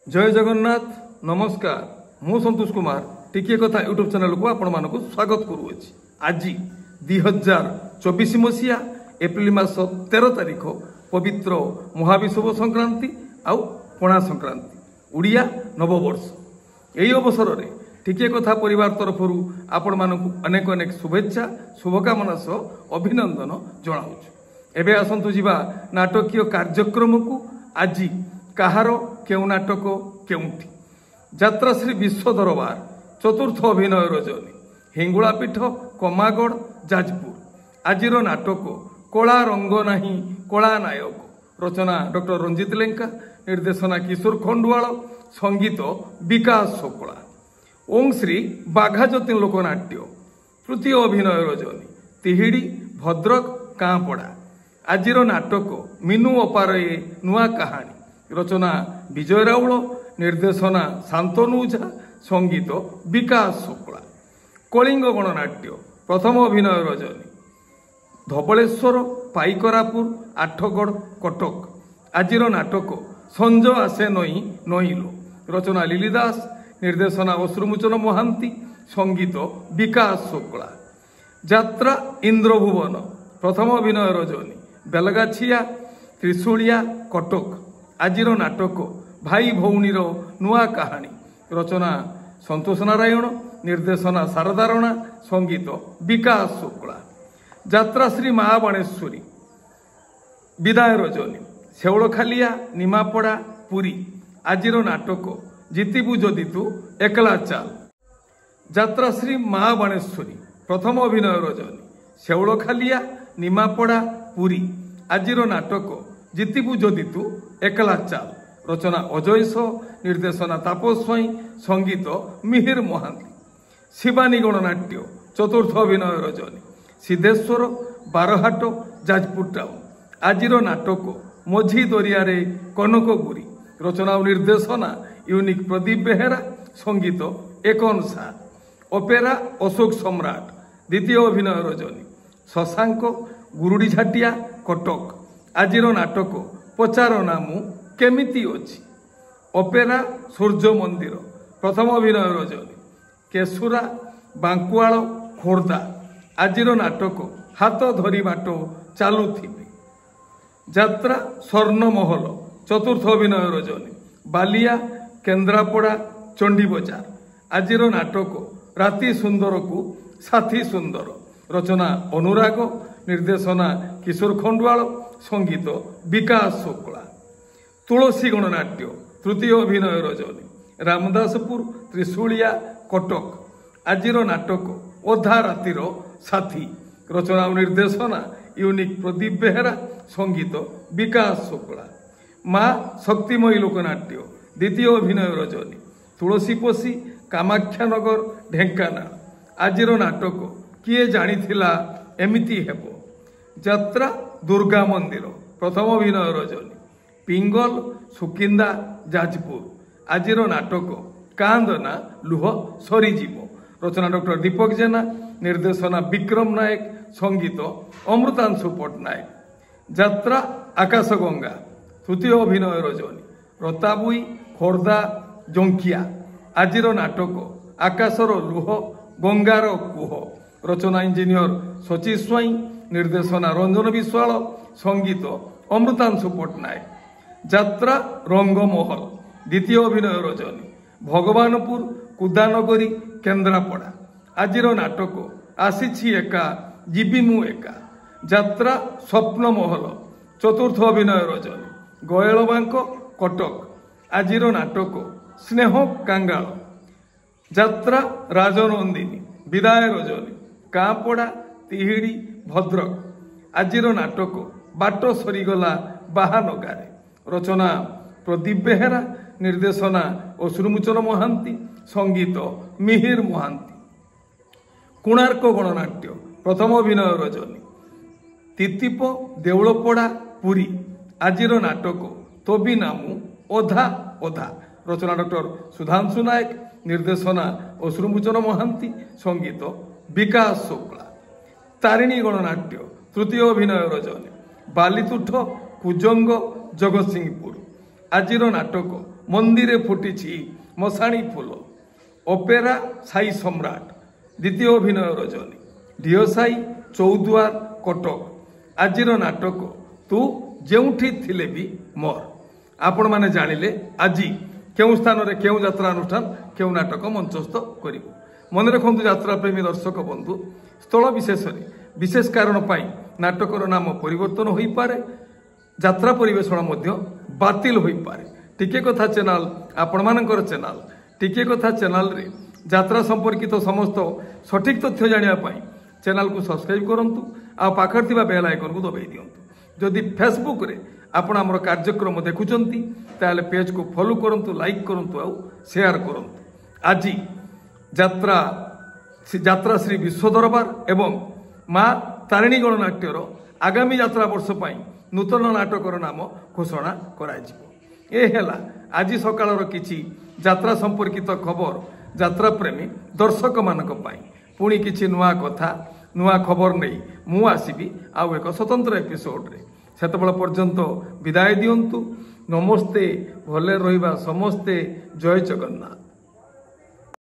जय जगन्नाथ नमस्कार मु संतोष कुमार टिके कथा यूट्यूब चैनल को आपण मानक स्वागत करुअछि। आज 2024 मसीहा एप्रिल मास 13 तारिख पवित्र महाविषुव संक्रांति आउ पणा संक्रांति उड़िया नववर्ष। यही अवसर में टिके कथा परिवार तरफ आपण मानक अनेक अनेक शुभेच्छा शुभकामना सह अभिनंदन जनाऊछु। एबे आसंतु जीवा नाटकीय कार्यक्रम को। आज कहार केउ नाटक केउठी यात्रा श्री विश्व दरबार चतुर्थ अभिनय रजनी हिंगुला पीठ कमागढ़ जाजपुर। आजिर नाटक कला रंग नाही कला नायक रचना डॉक्टर रंजित लेंका निर्देशना किशोर खंडुआल संगीत विकास शुक्ला। ओं श्री बाघा जतीन लोकनाट्य तृतीय अभिनय रजनी तिहिड़ी भद्रक कांपड़ा। आजिर नाटक मीनू अपारे नुआ कहानी रचना विजय राउल निर्देशना शांतनु झा संगीत विकास शुक्ला। कलिंग गणनाट्य प्रथम अभिनय रजनी धबलेश्वर पाइकरापुर आठगढ़ कटक। आजिर नाटक संज आसे नई नईलो रचना लिलीदास निर्देशना अश्रुमोचन महांती संगीत विकास शुक्ला। यात्रा इंद्रभुवन प्रथम अभिनय रजनी बेलगाछिया त्रिशूलिया कटक। आजिर नाटक भाई भौणीर नुआ कहानी रचना संतोष नारायण निर्देशना शारदा राणा संगीत विकास शुक्ला। यात्रा श्री महाबाणेश्वरी विदाय रजनी शेवड़खालिया निमापड़ा पुरी। आजिर नाटक जितिबु जदि तू एकला चाल। यात्रा श्री महाबाणेश्वरी प्रथम अभिनय रजनी शेवड़खालिया निमापड़ा पुरी। आजिर नाटक जितिबु जदि तू एकला चाल रचना अजयस निर्देशना तापस स्वाई संगीत मिहिर महांती। शिवानी गणनाट्य चतुर्थ अभिनय रजनी सिद्धेश्वर बारहाट जाजपुर टाउन। आजिर नाटक मझी दरिया रे कनकगुरी रचना और निर्देशना यूनिक प्रदीप बेहेरा संगीत एकन सा। ओपेरा अशोक सम्राट द्वितीय अभिनय रजनी शशांक गुरुडी झाटिया कटक। आजिर नाटक पचार नामु केमिति अछि। ओपेरा सूर्य मंदिर प्रथम अभिनय रजनी केशुरा बांकुआल खोर्धा। आजिर नाटक हाथ धरी बाट चालुथिबे। यात्रा स्वर्ण महल चतुर्थ अभिनय रजनी बालिया केन्द्रापड़ा चंडी बजार। आजिर नाटक राति सुंदर को साथी सुंदर रचना अनुराग निर्देशना किशोर खंडुआल संगीत विकास शुक्ला। तुलसी गणनाट्य तृतीय अभिनय रजनी रामदासपुर त्रिशूलिया कटक। आजिर नाटक ओधा रातिर साथी रचना और निर्देशना यूनिक प्रदीप बेहेरा संगीत विकास शुक्ला। माँ शक्तिमयी लोकनाट्य द्वितीय अभिनय रजनी तुलसी पोसी कामाख्यानगर ढेंकानाल। आजिर नाटक किए जानिथिला एमिति हेबो। यात्रा दुर्गा मंदिर प्रथम अभिनय रजनी पिंगल सुकिंदा जाजपुर। आजिर नाटक कांदना लुह सरीजीव रचना डॉक्टर दीपक जेना निर्देशना विक्रम नायक संगीत अमृतांशु पट्टनायक। यात्रा आकाशगंगा तृतीय अभिनय रजनी रताबुई खोर्धा जंकिया। आजिर नाटक आकाशर लुह गंगार कुह रचना इंजीनियर शची स्वाई निर्देशना रंजन विश्वाल संगीत अमृतांशु पट्टनायक। यात्रा रंगमहल द्वितीय अभिनय रजनी भगवानपुर कुदानगरी केन्द्रापड़ा। आजिर नाटक आसीछि एका जीवी मु एका। यात्रा स्वप्न महल चतुर्थ अभिनय रजनी गयलबांक कटक। आजिर नाटक स्नेह कांगाल। यात्रा राजनंदिनी विदाय रजनी कांपड़ा तिहिड़ी भद्रक। आजिर नाटक बाट सरीगला बाहानगारे रचना प्रदीप बेहेरा निर्देशना अश्रुमोचन महांती संगीत मिहिर महांती। कोणार्क गणनाट्य प्रथम अभिनय रजनी तितिप देउलपड़ा पुरी। आजिर नाटक तोबी नामु ओधा ओधा रचना डॉक्टर सुधांशु नायक निर्देशना अश्रुमोचन महांती संगीत विकास शुक्ला। तारिणी गणनाट्य तृतीय अभिनय रजनी बालीतुठ कुजंग जगतसिंहपुर। आजिर नाटक ମନ୍ଦିରେ ଫୁଟିଛି ମଶାଣୀ ଫୁଲ, ଅପେରା ସାଇ ସମ୍ରାଟ, ଦ୍ୱିତୀୟ ଅଭିନୟ ରଜନୀ, ଢିଅ ସାହି, ଚୌଦ୍ୱାର, କଟକ। ଆଜିର ନାଟକ ତୁ ଯେଉଁଠି ଥିଲେ ବି ମୋର। ଆପଣମାନେ ଜାଣିଲେ ଆଜି କେଉଁ ସ୍ଥାନରେ କେଉଁ ଯାତ୍ରା ଅନୁଷ୍ଠାନ କେଉଁ ନାଟକ ମଞ୍ଚସ୍ଥ କରିବ। ମନେ ରଖନ୍ତୁ ଯାତ୍ରାପ୍ରେମୀ ଦର୍ଶକ ବନ୍ଧୁ, ସ୍ଥଳ ବିଶେଷରେ ବିଶେଷ କାରଣ ପାଇଁ ନାଟକର ନାମ ପରିବର୍ତ୍ତନ ହୋଇପାରେ, ଯାତ୍ରା ପରିବେଷଣ ମଧ୍ୟ ବାତିଲ ହୋଇପାରେ। ଟିକେ କଥା ଚ୍ୟାନେଲ ଆପଣମାନଙ୍କର ଚ୍ୟାନେଲ ଟିକେ କଥା ଚ୍ୟାନେଲରେ ଯାତ୍ରା ସମ୍ପର୍କିତ ସମସ୍ତ ସଠିକ ତଥ୍ୟ ଜାଣିବା ପାଇଁ ଚ୍ୟାନେଲକୁ ସବସ୍କ୍ରାଇବ କରନ୍ତୁ, ଆଉ ପାଖରେ ଥିବା ବେଲ୍ ଆଇକନକୁ ଦବାଇ ଦିଅନ୍ତୁ। ଯଦି ଫେସବୁକରେ ଆପଣ ଆମର କାର୍ଯ୍ୟକ୍ରମ ଦେଖୁଛନ୍ତି ତାହେଲେ ପେଜକୁ ଫଲୋ କରନ୍ତୁ, ଲାଇକ୍ କରନ୍ତୁ ଆଉ ସେୟାର କରନ୍ତୁ। ଆଜି ଯାତ୍ରା ଶ୍ରୀ ବିଶ୍ୱ ଦରବାର ଏବଂ ମା ତାରିଣୀ ଗଣନାଟ୍ୟର ଆଗାମୀ ଯାତ୍ରା ବର୍ଷ ପାଇଁ ନୂତନ ନାଟକର ନାମ ଘୋଷଣା କରାଯିବ। ଏ ହେଲା ଆଜି ସକାଳର କିଛି ଯାତ୍ରା ସମ୍ପର୍କିତ ଖବର ଯାତ୍ରାପ୍ରେମୀ ଦର୍ଶକମାନଙ୍କ ପାଇଁ। ପୁଣି କିଛି ନୂଆ କଥା ନୂଆ ଖବର ନେଇ ମୁଁ ଆସିବି ଆଉ ଏକ ସ୍ୱତନ୍ତ୍ର ଏପିସୋଡରେ। ସେତେବେଳେ ପର୍ଯ୍ୟନ୍ତ ବିଦାୟ ଦିଅନ୍ତୁ। ନମସ୍ତେ, ଭଲରେ ରହିବା ସମସ୍ତେ। ଜୟ ଜଗନ୍ନାଥ।